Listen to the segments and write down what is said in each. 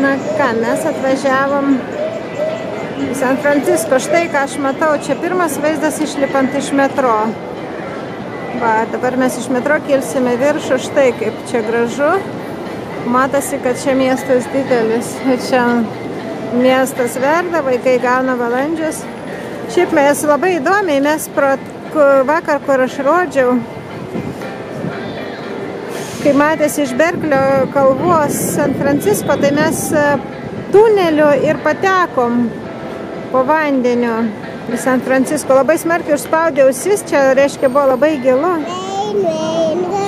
Na ką, mes atvažiavom į San Francisco. Štai ką aš matau, čia pirmas vaizdas išlipant iš metro. Va, dabar mes iš metro kilsime viršų, štai kaip čia gražu. Matosi, kad čia miestas didelis. Čia miestas verda, vaikai gauna valandžius. Šiaip mes labai įdomiai, mes vakar, kur aš rodžiau, kai matėsi iš Berklio kalvos San Francisco, tai mes tuneliu ir patekom po vandeniu į San Francisco. Labai smarkiai užspaudė ausis, čia reiškia buvo labai gilu.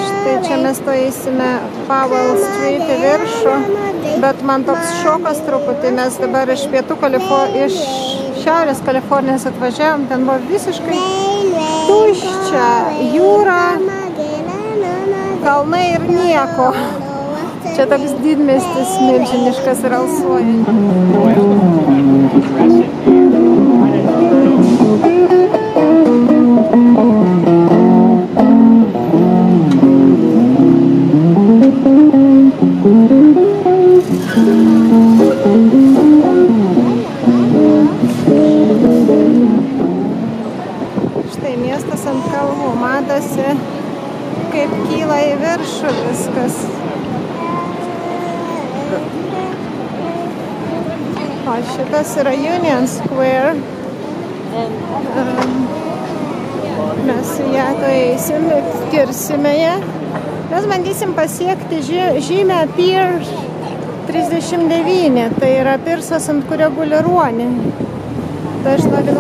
Štai čia mes to eisime Powell Street į viršų, bet man toks šokas truputį, mes dabar iš iš Šiaurės Kalifornijos atvažiavom, ten buvo visiškai tuščia jūra, kalnai ir nieko. Čia toks didmiestis milžiniškas ir alsuojantis. Štai miestas ant kalvų, matosi, kaip kyla į viršų viskas. O šitas yra Union Square. Mes ją to eisim, kirsime ją. Mes bandysim pasiekti žymę Pier 39. Tai yra pirsas, ant kurio guli ruonė. Tai aš noriu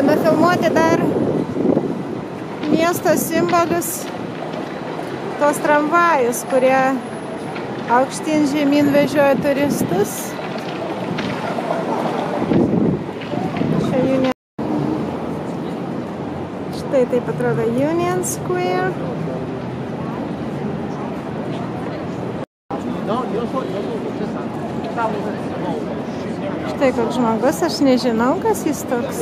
nufilmuoti dar miesto simbolius, tos tramvajus, kurie aukštyn žemyn vežioja turistus. Štai taip atrodo Union Square. Štai koks žmogus, aš nežinau, kas jis toks.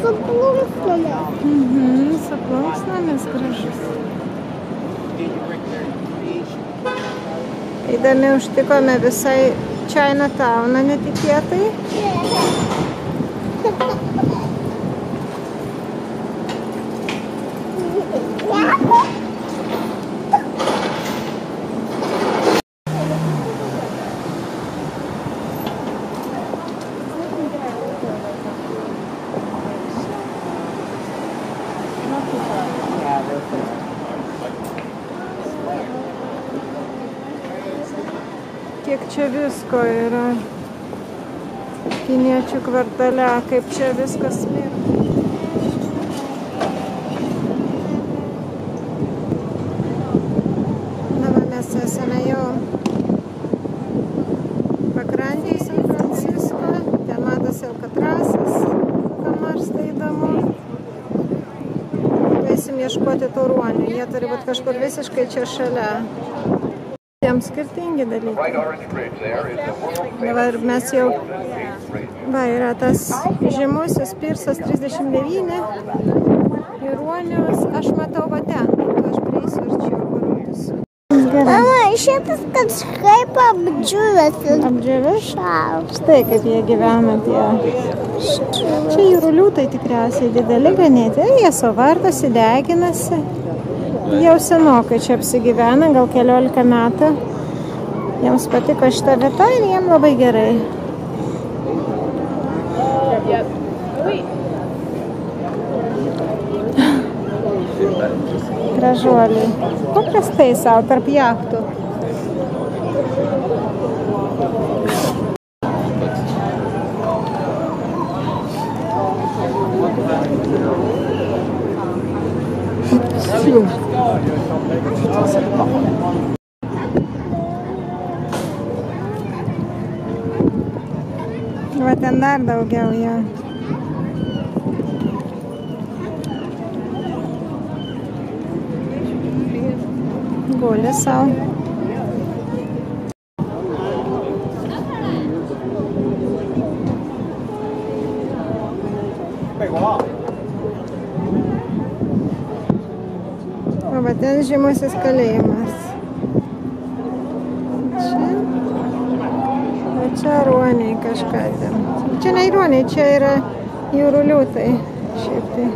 Su plunksnomis. Su plunksnomis gražus. Eidami užtikome visai Chinatowną netikėtai. Kiek čia visko yra kiniečių kvartale, kaip čia viskas smirda. Dabar mes esame jau pakrantėje San Francisco, ten matosi Alcatrasas, kam nors tai įdomu. Eisim ieškoti tų ruonių, jie turi būti kažkur visiškai čia šalia. Jiems skirtingi dalykai. Dabar mes jau, va, yra tas žymusis pirsas 39 ir ruonius, aš matau va ten, aš prieisiu arčiau parodysiu. Mama, šitas kažkaip apdžiūvęs. Apdžiūvęs? Štai kaip jie gyvena tie. Čia jūrų liūtai tikriausiai dideli ganėti, jie savo vartosi, deginasi. Jau senokai čia apsigyvena, gal 14 metų. Jiems patiko šita vieta ir jiem labai gerai. Gražuoliai. Paprastai savo tarp jachtų. Va ten dar daugiau jau. Guli sau. Va ten žymusis kalėjimas. O čia ruoniai kažką ten. Čia ne ruoniai, čia yra jūrų liūtai. Šiaip tai.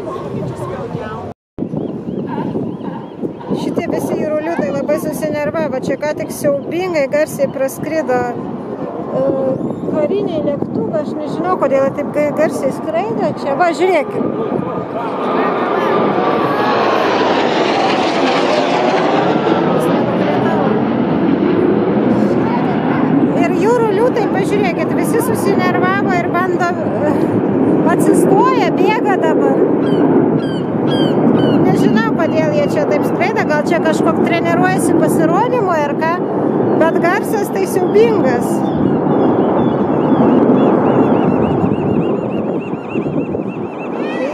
Šitie visi jūrų liūtai labai susinervavo. Čia ką tik siaubingai garsiai praskrido kariniai lėktuvai. Aš nežinau, kodėl taip garsiai skraido. Čia, va, žiūrėkit. Ir jūrų liūtai, pažiūrėkit, visi susinervavo ir bando atsistoja, bėga dabar. Nežinau, kodėl jie čia taip skraido, gal čia kažkok treniruojasi pasirodymo ir ką, bet garsas tai siaubingas.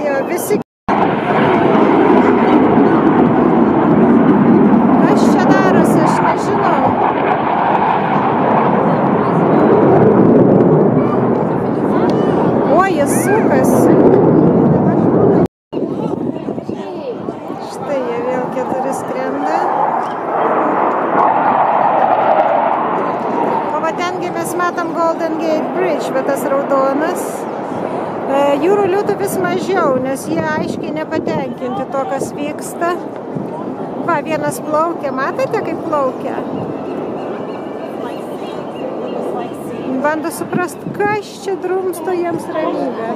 Jo, visi. Kas čia darosi, aš nežinau. O, jis sukasi. Golden Gate Bridge, bet tas raudonas. Jūrų liūtų vis mažiau, nes jie aiškiai nepatenkinti to, kas vyksta. Va, vienas plaukia. Matote, kaip plaukia? Bando suprast, kas čia drumsto jiems ramybę.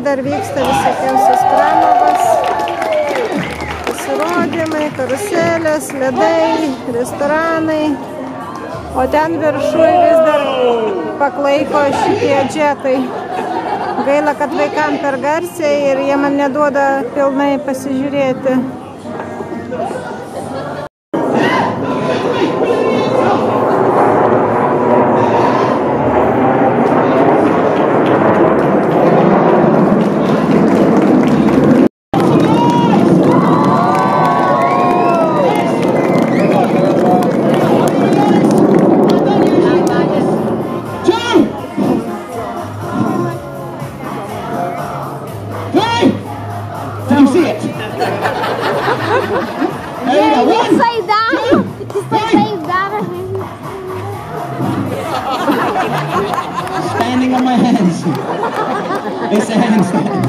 Dar vyksta visokiausios pramogos, pasirodymai, karuselės, ledai, restoranai, o ten viršuj vis dar paklaiko šitie džetai. Gaila, kad vaikam per garsiai ir jie man neduoda pilnai pasižiūrėti. Standing on my hands. It's a handstand.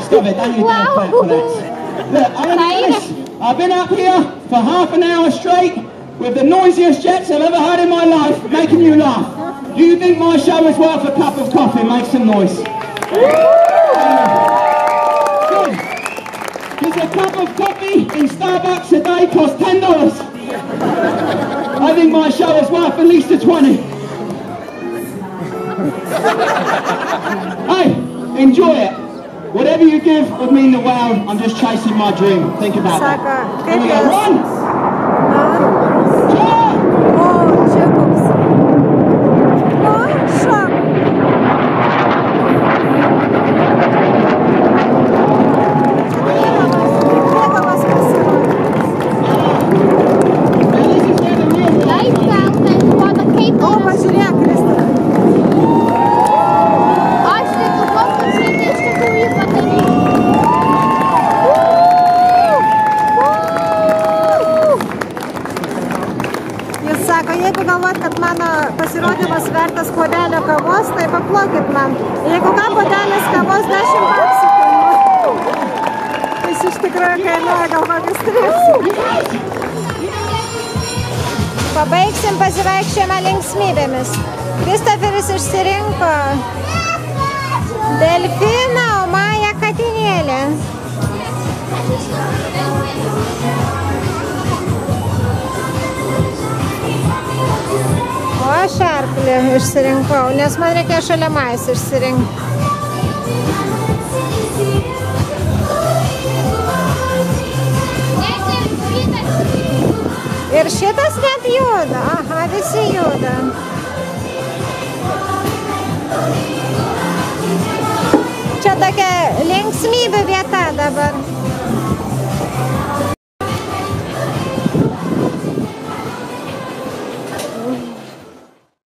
Stop it, don't you dare clap for that. Look, I'm gonna be honest. I've been up here for half an hour straight with the noisiest jets I've ever heard in my life, making you laugh. Do you think my show is worth a cup of coffee? Make some noise. Good. Because a cup of coffee in Starbucks a day costs $10. I think my show is worth at least a 20. Hey, enjoy it. Whatever you give would mean the world. I'm just chasing my dream. Think about that. Here we go. 1. Jeigu galvot, kad mano pasirodymas vertas puodelio kavos, tai paplokit man. Jeigu ką puodelis kavos 10 $. Tai iš tikrųjų kainuoja gal kokius 3. Pabaigsim pasivaikščiojimą linksmybėmis. Kristoferis išsirinko delfiną, o Maja katinėlę. O aš arklį išsirinkau, nes man reikia šalia Majos išsirinkti. Ir šitas net juda. Aha, visi juda. Čia tokia linksmybių vieta dabar.